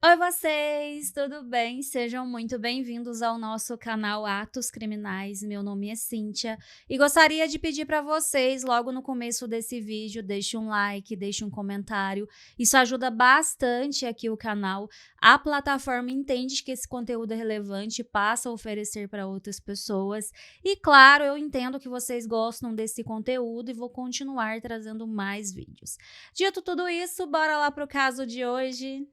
Oi vocês, tudo bem? Sejam muito bem-vindos ao nosso canal Atos Criminais. Meu nome é Cíntia e gostaria de pedir para vocês, logo no começo desse vídeo, deixe um like, deixe um comentário. Isso ajuda bastante aqui o canal. A plataforma entende que esse conteúdo é relevante e passa a oferecer para outras pessoas. E claro, eu entendo que vocês gostam desse conteúdo e vou continuar trazendo mais vídeos. Dito tudo isso, bora lá para o caso de hoje.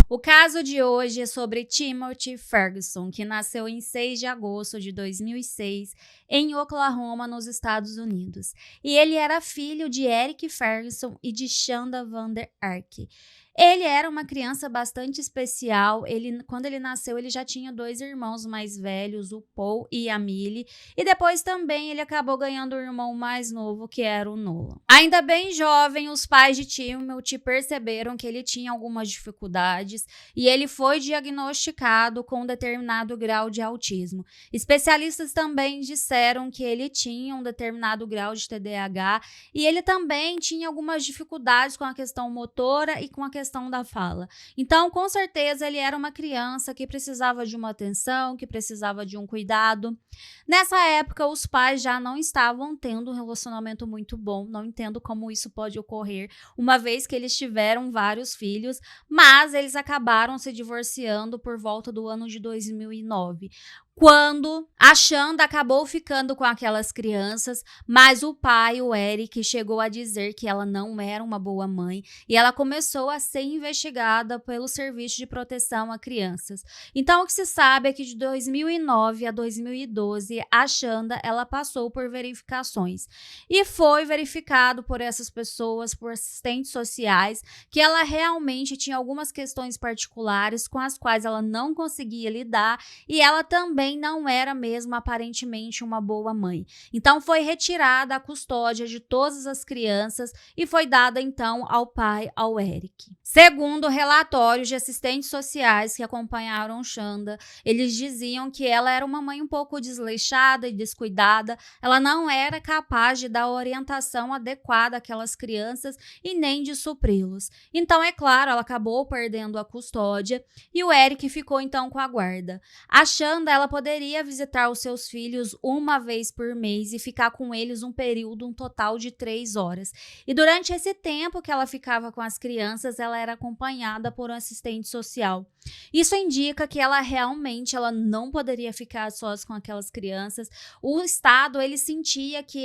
O caso de hoje é sobre Timothy Ferguson, que nasceu em 6 de agosto de 2006 em Oklahoma, nos Estados Unidos. E ele era filho de Eric Ferguson e de Shanda Vander Ark. Ele era uma criança bastante especial. Quando ele nasceu, ele já tinha 2 irmãos mais velhos, o Paul e a Millie. E depois também ele acabou ganhando o irmão mais novo, que era o Nolan. Ainda bem jovem, os pais de Timothy perceberam que ele tinha algumas dificuldades e ele foi diagnosticado com um determinado grau de autismo. Especialistas também disseram que ele tinha um determinado grau de TDAH e ele também tinha algumas dificuldades com a questão motora e com a questão da fala. Então, com certeza, ele era uma criança que precisava de uma atenção, que precisava de um cuidado. Nessa época, os pais já não estavam tendo um relacionamento muito bom. Não entendo como isso pode ocorrer, uma vez que eles tiveram vários filhos, mas eles acabaram se divorciando por volta do ano de 2009. Quando a Shanda acabou ficando com aquelas crianças, mas o pai, o Eric, chegou a dizer que ela não era uma boa mãe e ela começou a ser investigada pelo Serviço de Proteção a Crianças. Então, o que se sabe é que de 2009 a 2012, a Shanda ela passou por verificações e foi verificado por essas pessoas, por assistentes sociais, que ela realmente tinha algumas questões particulares com as quais ela não conseguia lidar e ela também não era mesmo aparentemente uma boa mãe. Então foi retirada a custódia de todas as crianças e foi dada então ao pai, ao Eric. Segundo relatórios de assistentes sociais que acompanharam Shanda, eles diziam que ela era uma mãe um pouco desleixada e descuidada, ela não era capaz de dar orientação adequada àquelas crianças e nem de supri-los. Então, é claro, ela acabou perdendo a custódia e o Eric ficou então com a guarda. A Shanda, ela poderia visitar os seus filhos uma vez por mês e ficar com eles um total de 3 horas. E durante esse tempo que ela ficava com as crianças, ela era acompanhada por um assistente social. Isso indica que ela realmente não poderia ficar sós com aquelas crianças. O Estado, ele sentia que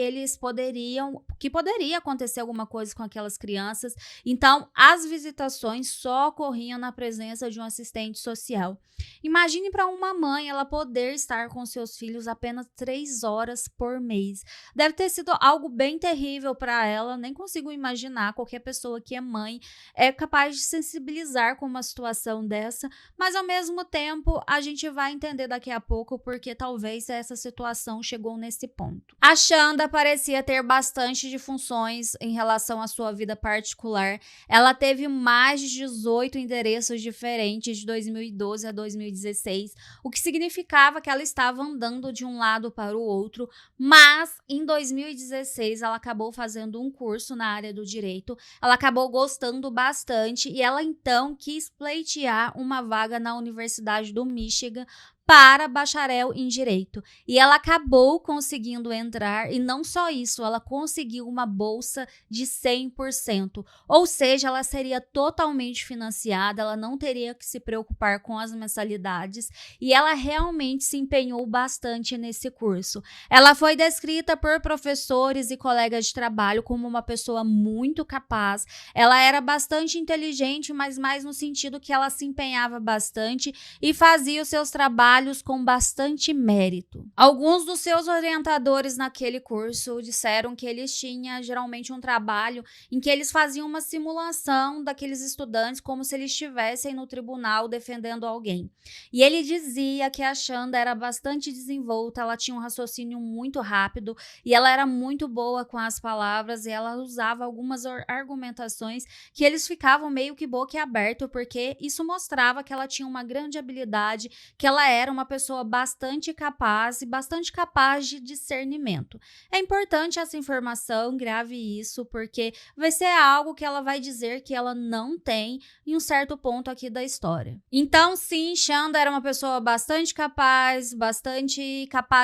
poderia acontecer alguma coisa com aquelas crianças. Então, as visitações só ocorriam na presença de um assistente social. Imagine para uma mãe ela poder estar com seus filhos apenas 3 horas por mês. Deve ter sido algo bem terrível para ela, nem consigo imaginar. Qualquer pessoa que é mãe é capaz de sensibilizar com uma situação dessa, mas ao mesmo tempo a gente vai entender daqui a pouco porque talvez essa situação chegou nesse ponto. A Shanda parecia ter bastante de funções em relação à sua vida particular. Ela teve mais de 18 endereços diferentes de 2012 a 2016, o que significava que ela estava andando de um lado para o outro, mas em 2016 ela acabou fazendo um curso na área do direito, ela acabou gostando bastante e ela então quis pleitear uma vaga na Universidade do Michigan para bacharel em direito. E ela acabou conseguindo entrar e não só isso, ela conseguiu uma bolsa de 100%. Ou seja, ela seria totalmente financiada, ela não teria que se preocupar com as mensalidades e ela realmente se empenhou bastante nesse curso. Ela foi descrita por professores e colegas de trabalho como uma pessoa muito capaz. Ela era bastante inteligente, mas mais no sentido que ela se empenhava bastante e fazia os seus trabalhos com bastante mérito. Alguns dos seus orientadores naquele curso disseram que eles tinham geralmente um trabalho em que eles faziam uma simulação daqueles estudantes como se eles estivessem no tribunal defendendo alguém. E ele dizia que a Shanda era bastante desenvolta, ela tinha um raciocínio muito rápido e ela era muito boa com as palavras e ela usava algumas argumentações que eles ficavam meio que boquiaberto porque isso mostrava que ela tinha uma grande habilidade, que ela era era uma pessoa bastante capaz e bastante capaz de discernimento. É importante essa informação, grave isso, porque vai ser algo que ela vai dizer que ela não tem em um certo ponto aqui da história. Então, sim, Shanda era uma pessoa bastante capaz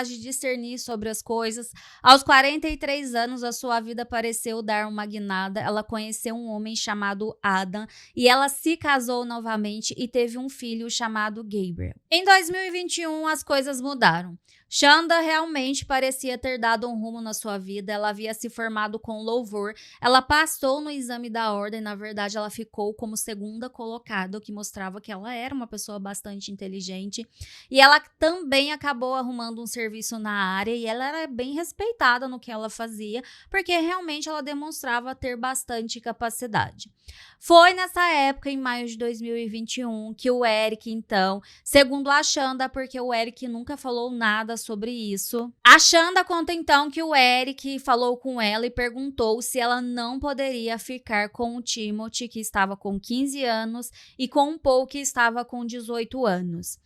de discernir sobre as coisas. Aos 43 anos, a sua vida pareceu dar uma guinada. Ela conheceu um homem chamado Adam e ela se casou novamente e teve um filho chamado Gabriel. Em 2021, as coisas mudaram. Shanda realmente parecia ter dado um rumo na sua vida. Ela havia se formado com louvor, ela passou no exame da ordem, na verdade ela ficou como segunda colocada, o que mostrava que ela era uma pessoa bastante inteligente, e ela também acabou arrumando um serviço na área e ela era bem respeitada no que ela fazia, porque realmente ela demonstrava ter bastante capacidade. Foi nessa época, em maio de 2021, que o Eric, então, segundo a Shanda, porque o Eric nunca falou nada sobre isso, a Shanda conta então que o Eric falou com ela e perguntou se ela não poderia ficar com o Timothy, que estava com 15 anos, e com o Paul, que estava com 18 anos.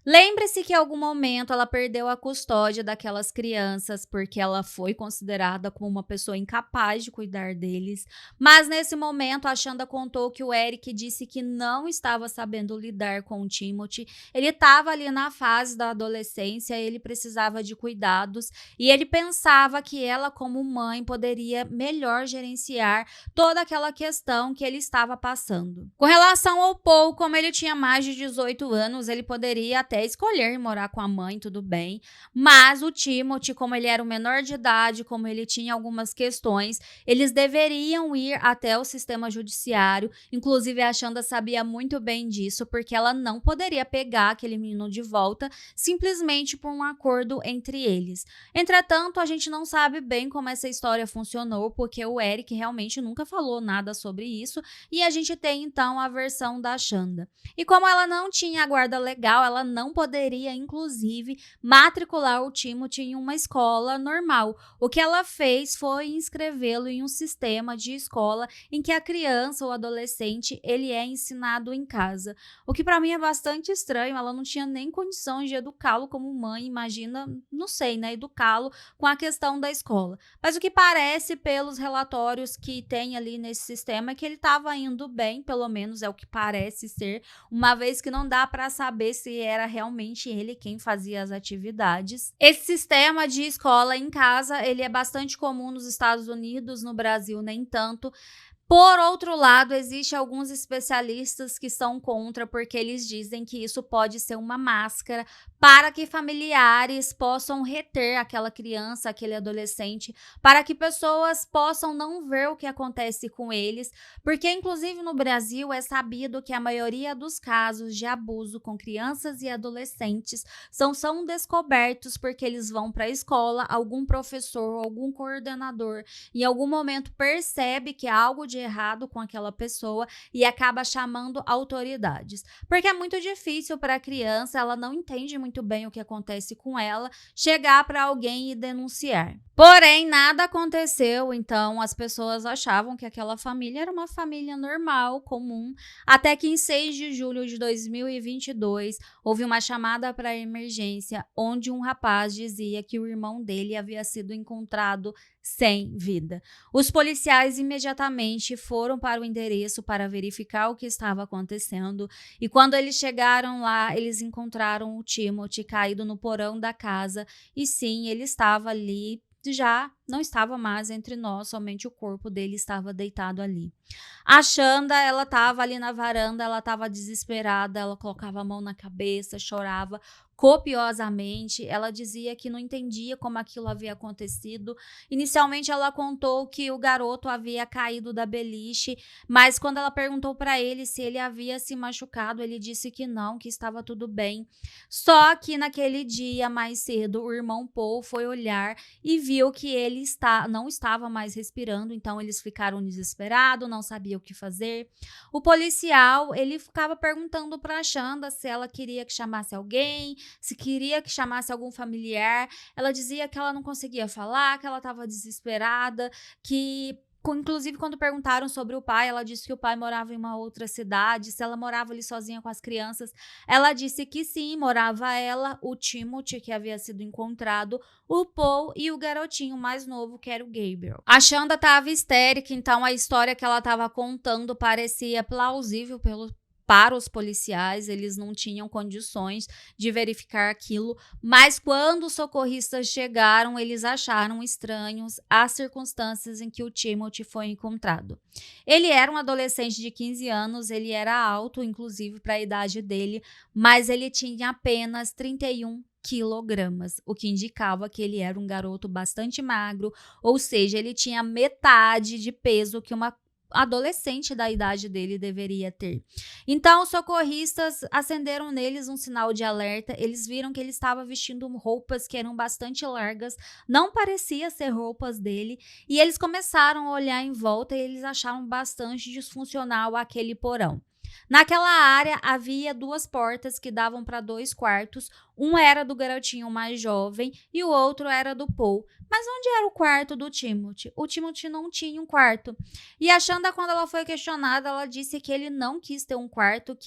Lembre-se que em algum momento ela perdeu a custódia daquelas crianças porque ela foi considerada como uma pessoa incapaz de cuidar deles, mas nesse momento a Shanda contou que o Eric disse que não estava sabendo lidar com o Timothy, ele estava ali na fase da adolescência, ele precisava de cuidados e ele pensava que ela como mãe poderia melhor gerenciar toda aquela questão que ele estava passando. Com relação ao Paul, como ele tinha mais de 18 anos, ele poderia até escolher morar com a mãe, tudo bem, mas o Timothy, como ele era o menor de idade, como ele tinha algumas questões, eles deveriam ir até o sistema judiciário, inclusive a Shanda sabia muito bem disso, porque ela não poderia pegar aquele menino de volta simplesmente por um acordo entre eles. Entretanto, a gente não sabe bem como essa história funcionou, porque o Eric realmente nunca falou nada sobre isso, e a gente tem então a versão da Shanda. E como ela não tinha a guarda legal, ela não poderia, inclusive, matricular o Timothy em uma escola normal. O que ela fez foi inscrevê-lo em um sistema de escola em que a criança ou adolescente ele é ensinado em casa. O que para mim é bastante estranho, ela não tinha nem condições de educá-lo como mãe, imagina, não sei, né, educá-lo com a questão da escola. Mas o que parece pelos relatórios que tem ali nesse sistema é que ele estava indo bem, pelo menos é o que parece ser, uma vez que não dá para saber se era realmente ele quem fazia as atividades. Esse sistema de escola em casa, ele é bastante comum nos Estados Unidos, no Brasil nem tanto. Por outro lado, existem alguns especialistas que são contra porque eles dizem que isso pode ser uma máscara para que familiares possam reter aquela criança, aquele adolescente, para que pessoas possam não ver o que acontece com eles, porque inclusive no Brasil é sabido que a maioria dos casos de abuso com crianças e adolescentes são descobertos porque eles vão para a escola, algum professor, algum coordenador em algum momento percebe que há algo de errado com aquela pessoa e acaba chamando autoridades. Porque é muito difícil para a criança, ela não entende muito bem o que acontece com ela, chegar para alguém e denunciar. Porém, nada aconteceu, então as pessoas achavam que aquela família era uma família normal, comum, até que em 6 de julho de 2022, houve uma chamada para emergência, onde um rapaz dizia que o irmão dele havia sido encontrado sem vida. Os policiais imediatamente foram para o endereço para verificar o que estava acontecendo e quando eles chegaram lá, eles encontraram o Timothy caído no porão da casa e sim, ele estava ali, já não estava mais entre nós, somente o corpo dele estava deitado ali. A Shanda, ela estava ali na varanda, ela estava desesperada, ela colocava a mão na cabeça, chorava copiosamente, ela dizia que não entendia como aquilo havia acontecido. Inicialmente ela contou que o garoto havia caído da beliche, mas quando ela perguntou para ele se ele havia se machucado, ele disse que não, que estava tudo bem. Só que naquele dia mais cedo, o irmão Paul foi olhar e viu que ele não estava mais respirando, então eles ficaram desesperados, não sabiam o que fazer. O policial, ele ficava perguntando para a Shanda se ela queria que chamasse alguém, se queria que chamasse algum familiar. Ela dizia que ela não conseguia falar, que ela estava desesperada, que Inclusive, quando perguntaram sobre o pai, ela disse que o pai morava em uma outra cidade, se ela morava ali sozinha com as crianças. Ela disse que sim, morava ela, o Timothy, que havia sido encontrado, o Paul e o garotinho mais novo, que era o Gabriel. A Shanda estava histérica, então a história que ela estava contando parecia plausível para os policiais, eles não tinham condições de verificar aquilo, mas quando os socorristas chegaram, eles acharam estranhos as circunstâncias em que o Timothy foi encontrado. Ele era um adolescente de 15 anos, ele era alto, inclusive para a idade dele, mas ele tinha apenas 31 quilogramas, o que indicava que ele era um garoto bastante magro, ou seja, ele tinha metade de peso que uma adolescente da idade dele deveria ter. Então, os socorristas acenderam neles um sinal de alerta. Eles viram que ele estava vestindo roupas que eram bastante largas, não parecia ser roupas dele, e eles começaram a olhar em volta e eles acharam bastante disfuncional aquele porão. Naquela área havia 2 portas que davam para 2 quartos, um era do garotinho mais jovem e o outro era do Paul. Mas onde era o quarto do Timothy? O Timothy não tinha um quarto. E a Shanda, quando ela foi questionada, ela disse que ele não quis ter um quarto,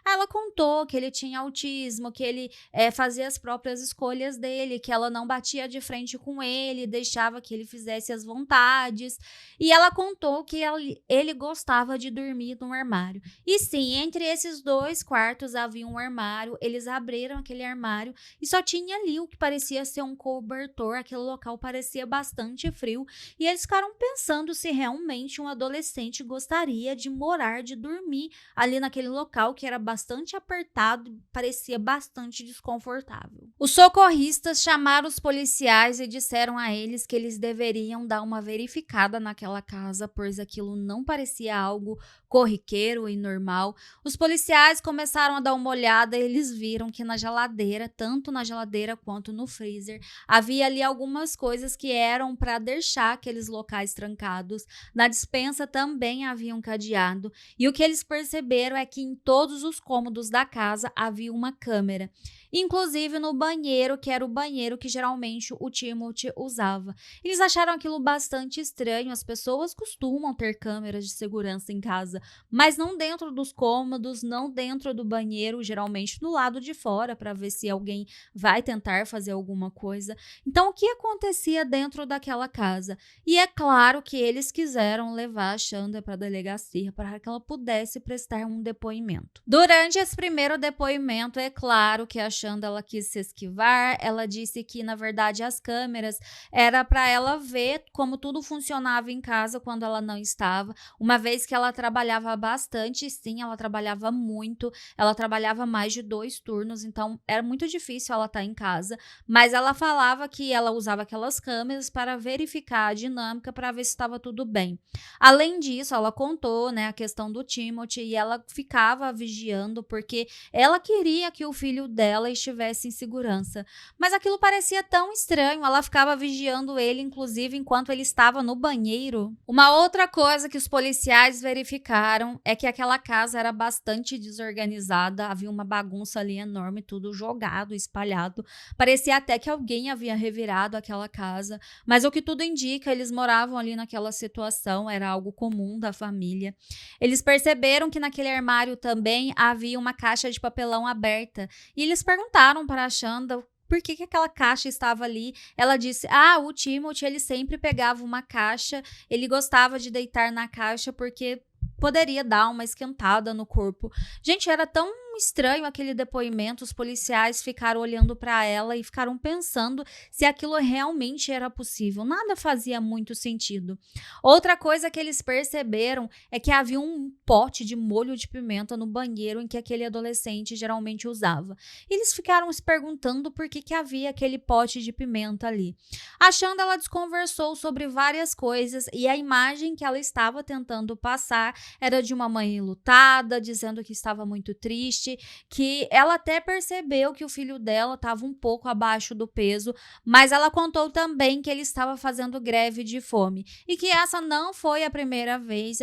ela contou que ele tinha autismo, que ele fazia as próprias escolhas dele, que ela não batia de frente com ele, deixava que ele fizesse as vontades. E ela contou que ele gostava de dormir no armário. E sim, entre esses 2 quartos havia um armário, eles abriram aquele armário e só tinha ali o que parecia ser um cobertor, aquele local parecia bastante frio, e eles ficaram pensando se realmente um adolescente gostaria de morar, de dormir ali naquele local que era bastante apertado, parecia bastante desconfortável. Os socorristas chamaram os policiais e disseram a eles que eles deveriam dar uma verificada naquela casa, pois aquilo não parecia algo corriqueiro e normal. Os policiais começaram a dar uma olhada e eles viram que na geladeira, tanto na geladeira quanto no freezer, havia ali algumas coisas que eram para deixar aqueles locais trancados. Na despensa também havia um cadeado, e o que eles perceberam é que em todos os cômodos da casa havia uma câmera, inclusive no banheiro, que era o banheiro que geralmente o Timothy usava. Eles acharam aquilo bastante estranho. As pessoas costumam ter câmeras de segurança em casa, mas não dentro dos cômodos, não dentro do banheiro, geralmente do lado de fora, para ver se alguém vai tentar fazer alguma coisa. Então, o que acontecia dentro daquela casa? E é claro que eles quiseram levar a Shanda para a delegacia para que ela pudesse prestar um depoimento. Durante esse primeiro depoimento, é claro que a Shanda, ela quis se esquivar. Ela disse que, na verdade, as câmeras era para ela ver como tudo funcionava em casa quando ela não estava, uma vez que ela trabalhava bastante. Sim, ela trabalhava muito, ela trabalhava mais de 2 turnos, então era muito difícil ela estar em casa, mas ela falava que ela usava aquelas câmeras para verificar a dinâmica, para ver se estava tudo bem. Além disso, ela contou, né, a questão do Timothy, e ela ficava vigiando porque ela queria que o filho dela estivesse em segurança. Mas aquilo parecia tão estranho, ela ficava vigiando ele, inclusive enquanto ele estava no banheiro. Uma outra coisa que os policiais verificaram é que aquela casa era bastante desorganizada, havia uma bagunça ali enorme, tudo jogado, espalhado. Parecia até que alguém havia revirado aquela casa, mas o que tudo indica, eles moravam ali naquela situação, era algo comum da família. Eles perceberam que naquele armário também havia uma caixa de papelão aberta, e eles perguntaram para a Shanda por que aquela caixa estava ali. Ela disse, o Timothy, ele sempre pegava uma caixa, ele gostava de deitar na caixa porque poderia dar uma esquentada no corpo. Gente, era tão estranho aquele depoimento, os policiais ficaram olhando para ela e ficaram pensando se aquilo realmente era possível. Nada fazia muito sentido. Outra coisa que eles perceberam é que havia um pote de molho de pimenta no banheiro em que aquele adolescente geralmente usava. Eles ficaram se perguntando por que havia aquele pote de pimenta ali. A Shanda, ela desconversou sobre várias coisas, e a imagem que ela estava tentando passar era de uma mãe enlutada, dizendo que estava muito triste, triste que ela até percebeu que o filho dela estava um pouco abaixo do peso, mas ela contou também que ele estava fazendo greve de fome e que essa não foi a primeira vez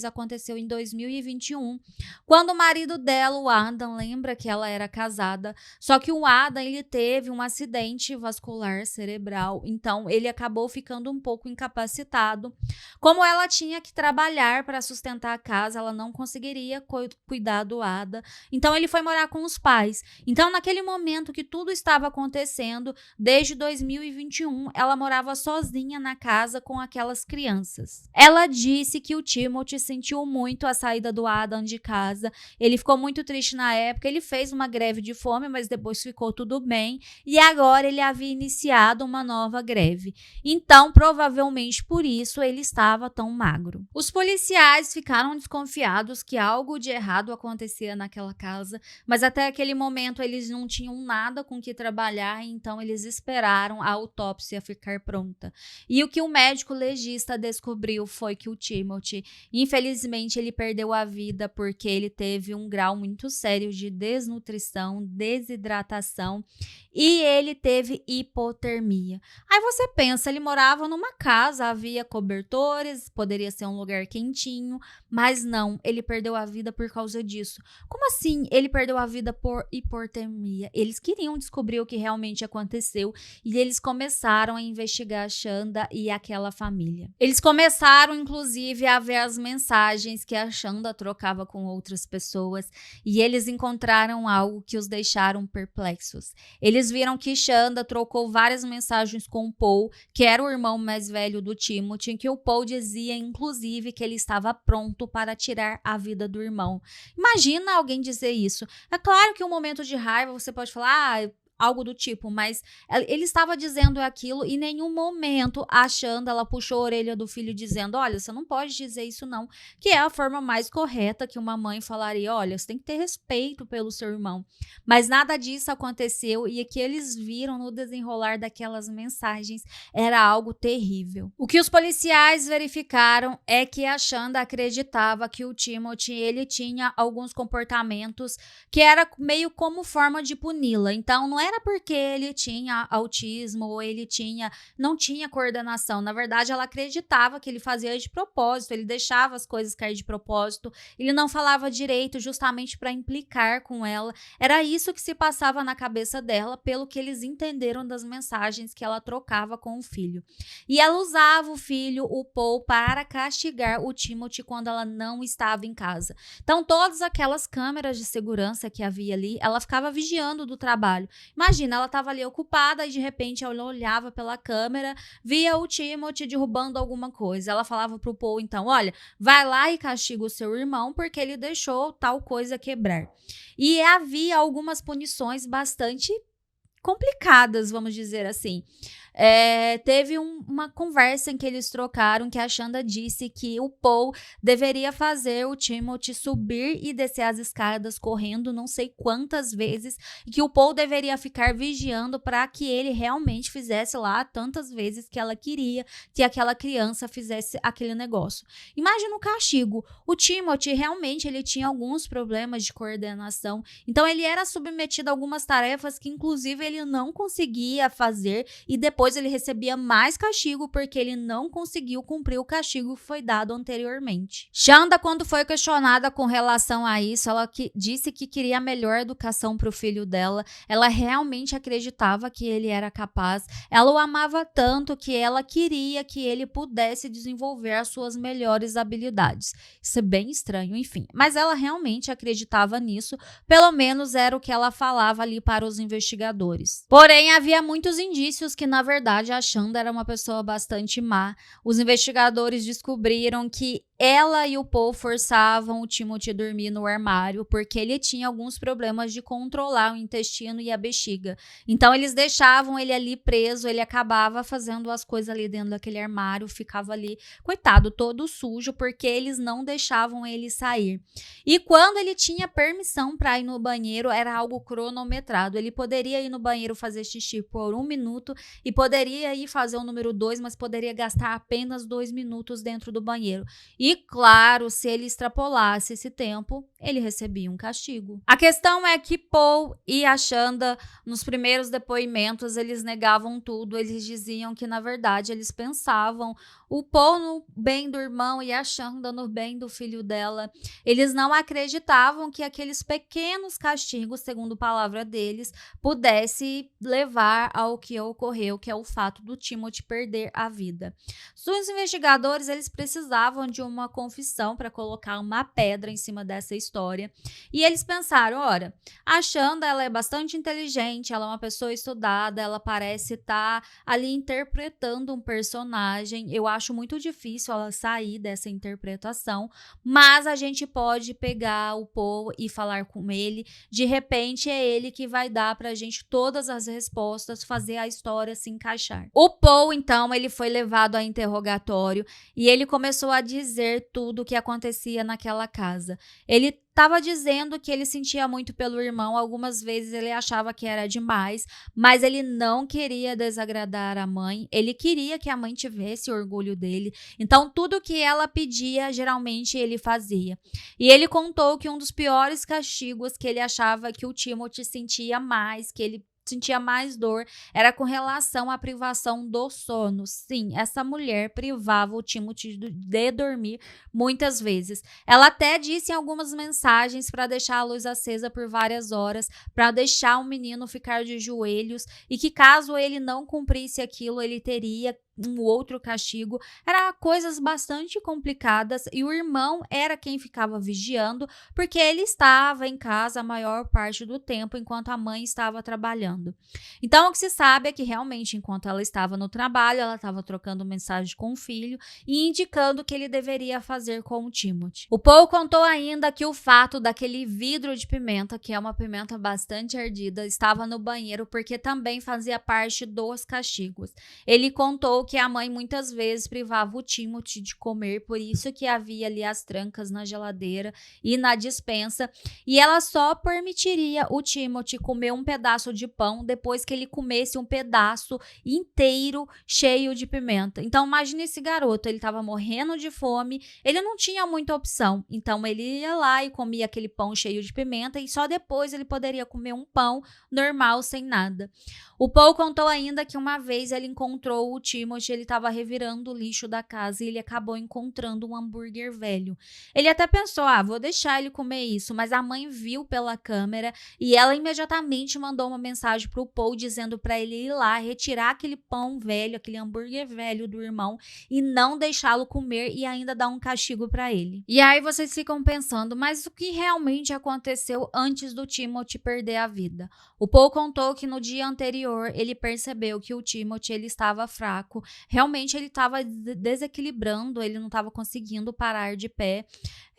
aconteceu em 2021, quando o marido dela, o Adam, lembra que ela era casada, só que o Adam ele teve um acidente vascular cerebral, então ele acabou ficando um pouco incapacitado. Como ela tinha que trabalhar para sustentar a casa, ela não conseguiria cuidar do Ada. Então ele foi morar com os pais. Então naquele momento que tudo estava acontecendo, desde 2021, ela morava sozinha na casa com aquelas crianças. Ela disse que o Timothy sentiu muito a saída do Adam de casa. Ele ficou muito triste na época, ele fez uma greve de fome, mas depois ficou tudo bem. E agora ele havia iniciado uma nova greve. Então, provavelmente por isso ele estava tão magro. Os policiais ficaram desconfiados que algo de errado acontecia naquela casa, mas até aquele momento eles não tinham nada com que trabalhar, então eles esperaram a autópsia ficar pronta. E o que o médico legista descobriu foi que o Timothy, infelizmente, ele perdeu a vida porque ele teve um grau muito sério de desnutrição, desidratação e ele teve hipotermia. Aí você pensa, ele morava numa casa, havia cobertores, poderia ser um lugar quentinho, mas não, ele perdeu a vida por causa disso. Como assim ele perdeu a vida por hipotermia? Eles queriam descobrir o que realmente aconteceu e eles começaram a investigar a Shanda e aquela família. Eles começaram, inclusive, a ver as mensagens que a Shanda trocava com outras pessoas e eles encontraram algo que os deixaram perplexos. Eles viram que Shanda trocou várias mensagens com o Paul, que era o irmão mais velho do Timothy, que o Paul dizia, inclusive, que ele estava pronto para tirar a vida do irmão. Imagina alguém dizer isso. É claro que em um momento de raiva você pode falar, algo do tipo, mas ele estava dizendo aquilo e em nenhum momento a Shanda, ela puxou a orelha do filho dizendo, olha, você não pode dizer isso não, que é a forma mais correta que uma mãe falaria, olha, você tem que ter respeito pelo seu irmão, mas nada disso aconteceu e o que eles viram no desenrolar daquelas mensagens era algo terrível. O que os policiais verificaram é que a Shanda acreditava que o Timothy, ele tinha alguns comportamentos que era meio como forma de puni-la, então não era porque ele tinha autismo ou ele não tinha coordenação. Na verdade, ela acreditava que ele fazia de propósito, ele deixava as coisas cair de propósito, ele não falava direito justamente para implicar com ela. Era isso que se passava na cabeça dela, pelo que eles entenderam das mensagens que ela trocava com o filho. E ela usava o filho, o Paul, para castigar o Timothy quando ela não estava em casa. Então, todas aquelas câmeras de segurança que havia ali, ela ficava vigiando do trabalho. Imagina, ela estava ali ocupada e de repente ela olhava pela câmera, via o Timothy derrubando alguma coisa. Ela falava pro Paul, então, olha, vai lá e castiga o seu irmão porque ele deixou tal coisa quebrar. E havia algumas punições bastante complicadas, vamos dizer assim. Teve uma conversa em que eles trocaram que a Shanda disse que o Paul deveria fazer o Timothy subir e descer as escadas correndo não sei quantas vezes e que o Paul deveria ficar vigiando para que ele realmente fizesse lá tantas vezes que ela queria que aquela criança fizesse aquele negócio. Imagina o castigo. O Timothy realmente ele tinha alguns problemas de coordenação, então ele era submetido a algumas tarefas que inclusive ele não conseguia fazer e depois ele recebia mais castigo porque ele não conseguiu cumprir o castigo que foi dado anteriormente. Shanda, quando foi questionada com relação a isso, ela disse que queria a melhor educação para o filho dela. Ela realmente acreditava que ele era capaz. Ela o amava tanto que ela queria que ele pudesse desenvolver as suas melhores habilidades. Isso é bem estranho, enfim. Mas ela realmente acreditava nisso. Pelo menos era o que ela falava ali para os investigadores. Porém, havia muitos indícios que, na verdade, a Shanda era uma pessoa bastante má. Os investigadores descobriram que ela e o Paul forçavam o Timothy a dormir no armário porque ele tinha alguns problemas de controlar o intestino e a bexiga. Então, eles deixavam ele ali preso, ele acabava fazendo as coisas ali dentro daquele armário, ficava ali, coitado, todo sujo, porque eles não deixavam ele sair. E quando ele tinha permissão para ir no banheiro, era algo cronometrado. Ele poderia ir no banheiro fazer xixi por 1 minuto e poderia ir fazer o número 2, mas poderia gastar apenas 2 minutos dentro do banheiro. E claro, se ele extrapolasse esse tempo, ele recebia um castigo. A questão é que Paul e a Shanda, nos primeiros depoimentos, eles negavam tudo, eles diziam que, na verdade, eles pensavam o Paul no bem do irmão e a Shanda no bem do filho dela. Eles não acreditavam que aqueles pequenos castigos, segundo a palavra deles, pudesse levar ao que ocorreu, que é o fato do Timothy perder a vida. Os investigadores, eles precisavam de uma confissão para colocar uma pedra em cima dessa história. E eles pensaram, ora, a Shanda, ela é bastante inteligente, ela é uma pessoa estudada, ela parece estar ali interpretando um personagem. Eu acho muito difícil ela sair dessa interpretação, mas a gente pode pegar o Paul e falar com ele. De repente, é ele que vai dar pra gente todas as respostas, fazer a história se encaixar. O Paul, então, ele foi levado a interrogatório e ele começou a dizer tudo o que acontecia naquela casa. Ele estava dizendo que ele sentia muito pelo irmão, algumas vezes ele achava que era demais, mas ele não queria desagradar a mãe, ele queria que a mãe tivesse orgulho dele, então tudo que ela pedia, geralmente ele fazia. E ele contou que um dos piores castigos que ele achava que o Timothy sentia mais, que ele sentia mais dor, era com relação à privação do sono. Sim, essa mulher privava o Timothy de dormir muitas vezes. Ela até disse em algumas mensagens para deixar a luz acesa por várias horas, para deixar o menino ficar de joelhos e que caso ele não cumprisse aquilo, ele teria um outro castigo. Era coisas bastante complicadas e o irmão era quem ficava vigiando porque ele estava em casa a maior parte do tempo enquanto a mãe estava trabalhando. Então o que se sabe é que realmente enquanto ela estava no trabalho, ela estava trocando mensagem com o filho e indicando o que ele deveria fazer com o Timothy. O Paul contou ainda que o fato daquele vidro de pimenta, que é uma pimenta bastante ardida, estava no banheiro porque também fazia parte dos castigos. Ele contou que a mãe muitas vezes privava o Timothy de comer, por isso que havia ali as trancas na geladeira e na despensa, e ela só permitiria o Timothy comer um pedaço de pão depois que ele comesse um pedaço inteiro cheio de pimenta. Então imagine esse garoto, ele estava morrendo de fome, ele não tinha muita opção, então ele ia lá e comia aquele pão cheio de pimenta e só depois ele poderia comer um pão normal sem nada. O Paul contou ainda que uma vez ele encontrou o Timothy, ele estava revirando o lixo da casa e ele acabou encontrando um hambúrguer velho. Ele até pensou, vou deixar ele comer isso, mas a mãe viu pela câmera e ela imediatamente mandou uma mensagem pro Paul dizendo para ele ir lá retirar aquele pão velho, aquele hambúrguer velho do irmão e não deixá-lo comer e ainda dar um castigo para ele. E aí vocês ficam pensando, mas o que realmente aconteceu antes do Timothy perder a vida? O Paul contou que no dia anterior ele percebeu que o Timothy ele estava fraco, realmente ele estava desequilibrando, ele não estava conseguindo parar de pé.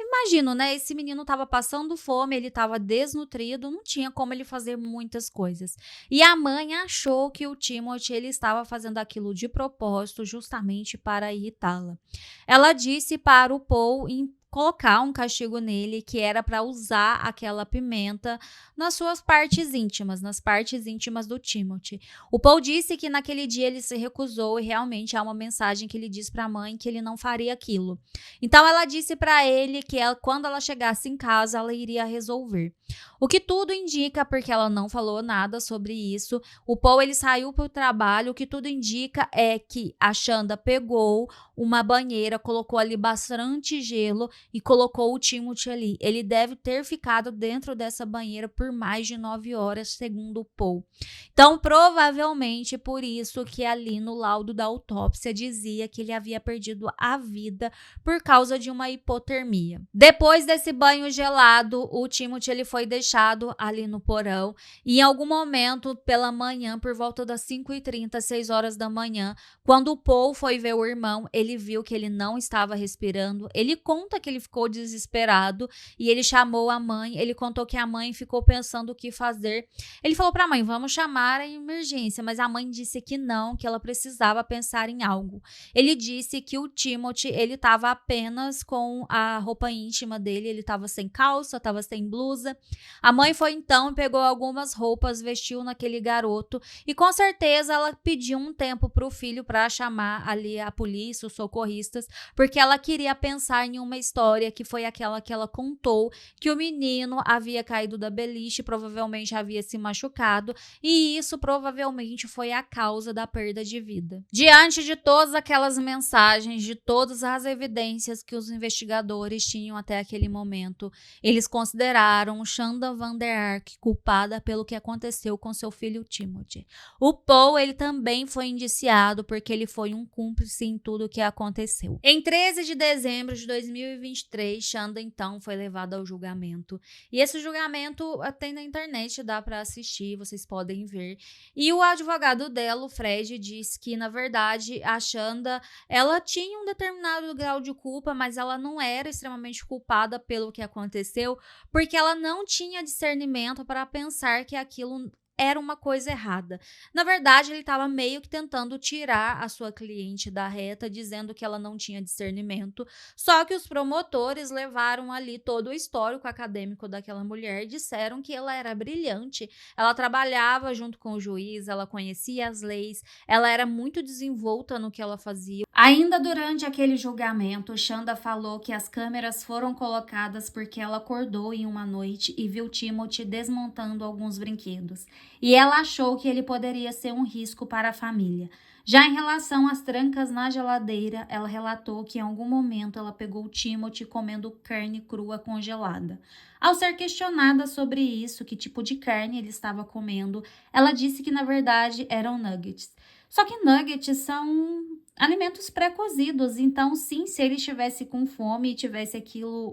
Imagino, né? Esse menino estava passando fome, ele estava desnutrido, não tinha como ele fazer muitas coisas. E a mãe achou que o Timothy ele estava fazendo aquilo de propósito, justamente para irritá-la. Ela disse para o Paul colocar um castigo nele, que era para usar aquela pimenta nas suas partes íntimas, nas partes íntimas do Timothy. O Paul disse que naquele dia ele se recusou e realmente há uma mensagem que ele diz para a mãe que ele não faria aquilo. Então ela disse para ele que quando ela chegasse em casa, ela iria resolver. O que tudo indica, porque ela não falou nada sobre isso, o Paul ele saiu para o trabalho, o que tudo indica é que a Shanda pegou uma banheira, colocou ali bastante gelo e colocou o Timothy ali. Ele deve ter ficado dentro dessa banheira por mais de 9 horas, segundo o Paul. Então, provavelmente por isso que ali no laudo da autópsia dizia que ele havia perdido a vida por causa de uma hipotermia. Depois desse banho gelado, o Timothy ele foi deixado ali no porão e em algum momento pela manhã, por volta das 5h30, 6 horas da manhã, quando o Paul foi ver o irmão, ele viu que ele não estava respirando. Ele conta que ele ficou desesperado e ele chamou a mãe. Ele contou que a mãe ficou pensando o que fazer. Ele falou para a mãe, vamos chamar a emergência, mas a mãe disse que não, que ela precisava pensar em algo. Ele disse que o Timothy, ele estava apenas com a roupa íntima dele, ele estava sem calça, estava sem blusa. A mãe foi então e pegou algumas roupas, vestiu naquele garoto e com certeza ela pediu um tempo para o filho para chamar ali a polícia, os socorristas, porque ela queria pensar em uma história que foi aquela que ela contou, que o menino havia caído da beliche, provavelmente havia se machucado, e isso provavelmente foi a causa da perda de vida. Diante de todas aquelas mensagens, de todas as evidências que os investigadores tinham até aquele momento, eles consideraram Shanda Van Der Ark culpada pelo que aconteceu com seu filho Timothy. O Paul, ele também foi indiciado porque ele foi um cúmplice em tudo o que aconteceu. Em 13 de dezembro de 2023, Shanda então foi levada ao julgamento. E esse julgamento tem na internet, dá para assistir, vocês podem ver. E o advogado dela, o Fred, disse que na verdade a Shanda, ela tinha um determinado grau de culpa, mas ela não era extremamente culpada pelo que aconteceu, porque ela não tinha discernimento para pensar que aquilo era uma coisa errada. Na verdade, ele estava meio que tentando tirar a sua cliente da reta, dizendo que ela não tinha discernimento. Só que os promotores levaram ali todo o histórico acadêmico daquela mulher e disseram que ela era brilhante. Ela trabalhava junto com o juiz, ela conhecia as leis, ela era muito desenvolta no que ela fazia. Ainda durante aquele julgamento, Shanda falou que as câmeras foram colocadas porque ela acordou em uma noite e viu Timothy desmontando alguns brinquedos. E ela achou que ele poderia ser um risco para a família. Já em relação às trancas na geladeira, ela relatou que em algum momento ela pegou Timothy comendo carne crua congelada. Ao ser questionada sobre isso, que tipo de carne ele estava comendo, ela disse que na verdade eram nuggets. Só que nuggets são alimentos pré-cozidos, então sim, se ele estivesse com fome e tivesse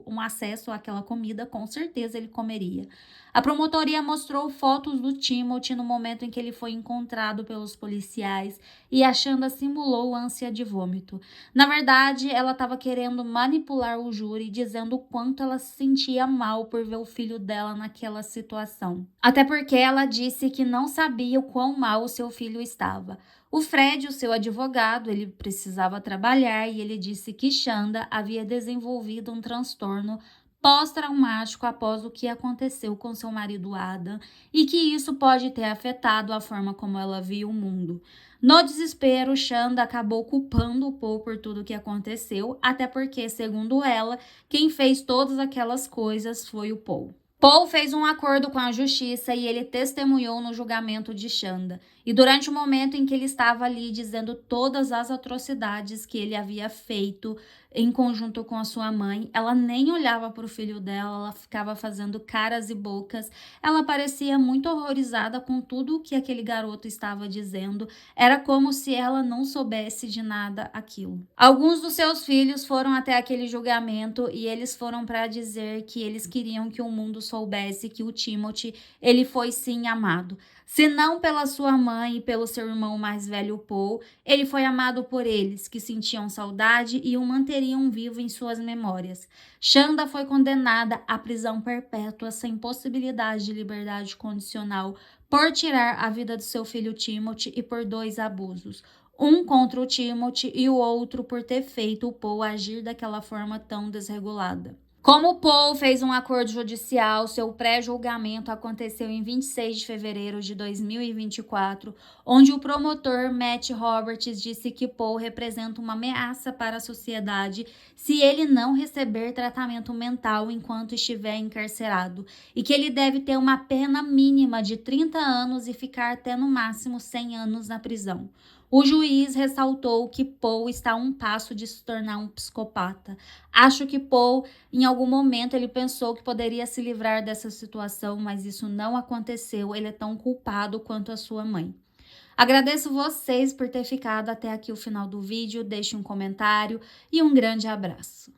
um acesso àquela comida, com certeza ele comeria. A promotoria mostrou fotos do Timothy no momento em que ele foi encontrado pelos policiais e a Shanda simulou ânsia de vômito. Na verdade, ela estava querendo manipular o júri, dizendo o quanto ela se sentia mal por ver o filho dela naquela situação. Até porque ela disse que não sabia o quão mal o seu filho estava. O Fred, o seu advogado, ele precisava trabalhar e ele disse que Shanda havia desenvolvido um transtorno pós-traumático após o que aconteceu com seu marido Adam e que isso pode ter afetado a forma como ela via o mundo. No desespero, Shanda acabou culpando o Paul por tudo o que aconteceu, até porque, segundo ela, quem fez todas aquelas coisas foi o Paul. Paul fez um acordo com a justiça e ele testemunhou no julgamento de Shanda. E durante o momento em que ele estava ali dizendo todas as atrocidades que ele havia feito em conjunto com a sua mãe, ela nem olhava para o filho dela, ela ficava fazendo caras e bocas. Ela parecia muito horrorizada com tudo o que aquele garoto estava dizendo. Era como se ela não soubesse de nada aquilo. Alguns dos seus filhos foram até aquele julgamento e eles foram para dizer que eles queriam que o mundo soubesse que o Timothy, ele foi sim amado. Se não pela sua mãe e pelo seu irmão mais velho Paul, ele foi amado por eles, que sentiam saudade e o manteriam vivo em suas memórias. Shanda foi condenada à prisão perpétua sem possibilidade de liberdade condicional por tirar a vida do seu filho Timothy e por 2 abusos. Um contra o Timothy e o outro por ter feito o Paul agir daquela forma tão desregulada. Como Paul fez um acordo judicial, seu pré-julgamento aconteceu em 26 de fevereiro de 2024, onde o promotor Matt Roberts disse que Paul representa uma ameaça para a sociedade se ele não receber tratamento mental enquanto estiver encarcerado, e que ele deve ter uma pena mínima de 30 anos e ficar até no máximo 100 anos na prisão. O juiz ressaltou que Paul está a um passo de se tornar um psicopata. Acho que Paul, em algum momento, ele pensou que poderia se livrar dessa situação, mas isso não aconteceu. Ele é tão culpado quanto a sua mãe. Agradeço vocês por ter ficado até aqui o final do vídeo. Deixe um comentário e um grande abraço.